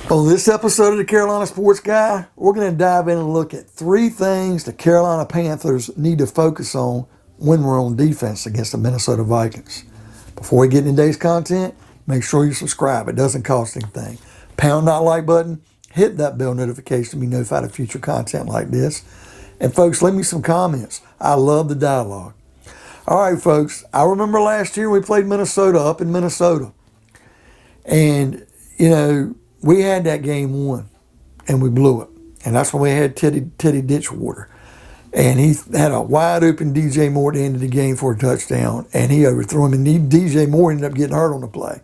On this episode of the Carolina Sports Guy, we're going to dive in and look at 3 things the Carolina Panthers need to focus on when we're on defense against the Minnesota Vikings. Before we get into today's content, make sure you subscribe. It doesn't cost anything. Pound that like button, hit that bell notification to be notified of future content like this. And folks, leave me some comments. I love the dialogue. All right, folks, I remember last year we played Minnesota up in Minnesota. And, we had that game won, and we blew it. And that's when we had Teddy Ditchwater. And he had a wide open DJ Moore at the end of the game for a touchdown, and he overthrew him. And DJ Moore ended up getting hurt on the play.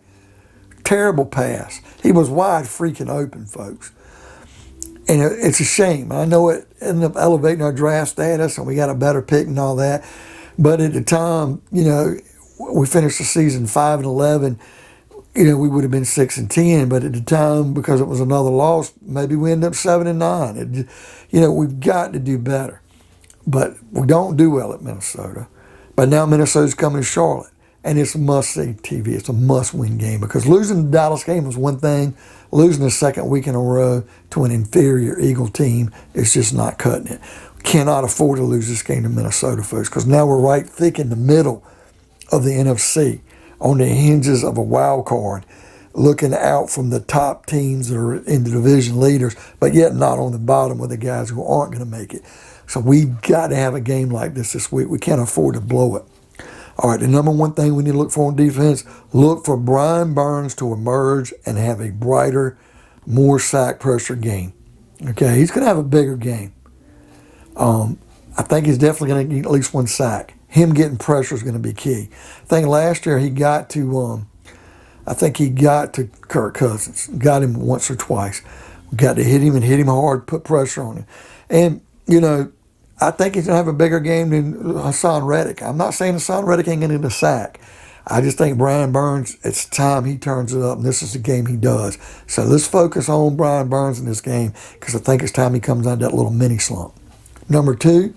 Terrible pass. He was wide freaking open, folks. And it's a shame. I know it ended up elevating our draft status, and we got a better pick and all that. But at the time, we finished the season 5-11. We would have been 6-10, but at the time, because it was another loss, maybe we end up 7-9. We've got to do better, but we don't do well at Minnesota. But now Minnesota's coming to Charlotte, and it's a must-see TV. It's a must-win game because losing the Dallas game was one thing. Losing the second week in a row to an inferior Eagle team is just not cutting it. We cannot afford to lose this game to Minnesota, folks, because now we're right thick in the middle of the NFC. On the hinges of a wild card, looking out from the top teams that are in the division leaders, but yet not on the bottom with the guys who aren't going to make it. So we've got to have a game like this week. We can't afford to blow it. All right, the number one thing we need to look for on defense, look for Brian Burns to emerge and have a brighter, more sack pressure game. Okay, he's going to have a bigger game. I think he's definitely going to get at least one sack. Him getting pressure is going to be key. I think last year he got to Kirk Cousins. Got him once or twice. We got to hit him and hit him hard, put pressure on him. And, I think he's going to have a bigger game than Hassan Reddick. I'm not saying Hassan Reddick ain't going to get a sack. I just think Brian Burns, it's time he turns it up, and this is the game he does. So let's focus on Brian Burns in this game because I think it's time he comes out of that little mini slump. Number 2,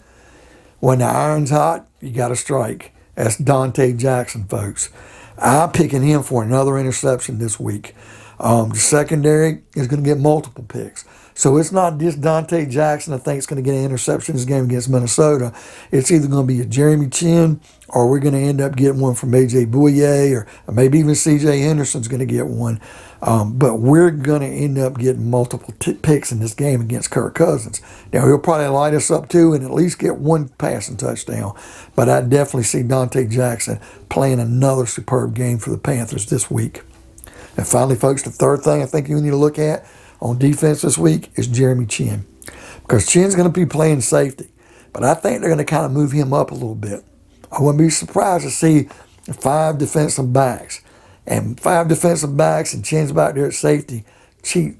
when the iron's hot, you got to strike. That's Dante Jackson, folks. I'm picking him for another interception this week. The secondary is going to get multiple picks. So it's not just Dante Jackson I think is going to get an interception in this game against Minnesota. It's either going to be a Jeremy Chinn or we're going to end up getting one from A.J. Bouye or maybe even C.J. Henderson's going to get one. But we're going to end up getting multiple picks in this game against Kirk Cousins. Now, he'll probably light us up too and at least get one passing touchdown. But I definitely see Dante Jackson playing another superb game for the Panthers this week. And finally, folks, the third thing I think you need to look at on defense this week is Jeremy Chinn. Because Chinn's going to be playing safety. But I think they're going to kind of move him up a little bit. I wouldn't be surprised to see 5 defensive backs. And 5 defensive backs and Chinn's back there at safety, Chinn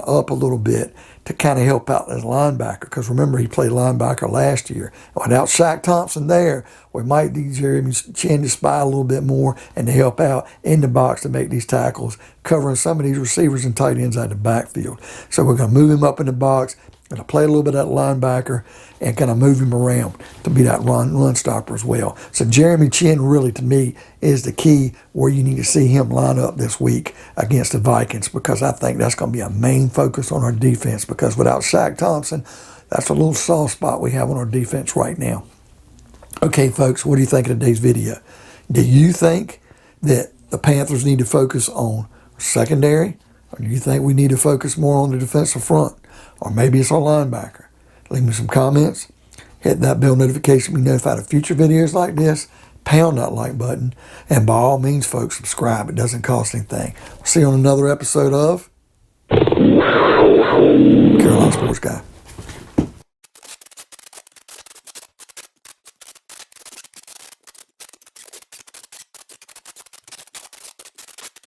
up a little bit to kind of help out as linebacker. Because remember, he played linebacker last year. Without Shaq Thompson there, we might need Jeremy Chinn to spy a little bit more and to help out in the box to make these tackles, covering some of these receivers and tight ends out of the backfield. So we're going to move him up in the box, going to play a little bit of that linebacker, and kind of move him around to be that run stopper as well. So Jeremy Chinn really, to me, is the key where you need to see him line up this week against the Vikings because I think that's going to be a main focus on our defense because without Shaq Thompson, that's a little soft spot we have on our defense right now. Okay, folks, what do you think of today's video? Do you think that the Panthers need to focus on secondary, or do you think we need to focus more on the defensive front, or maybe it's our linebacker? Leave me some comments. Hit that bell notification to be notified of future videos like this. Pound that like button. And by all means, folks, subscribe. It doesn't cost anything. We'll see you on another episode of Carolina Sports Guy.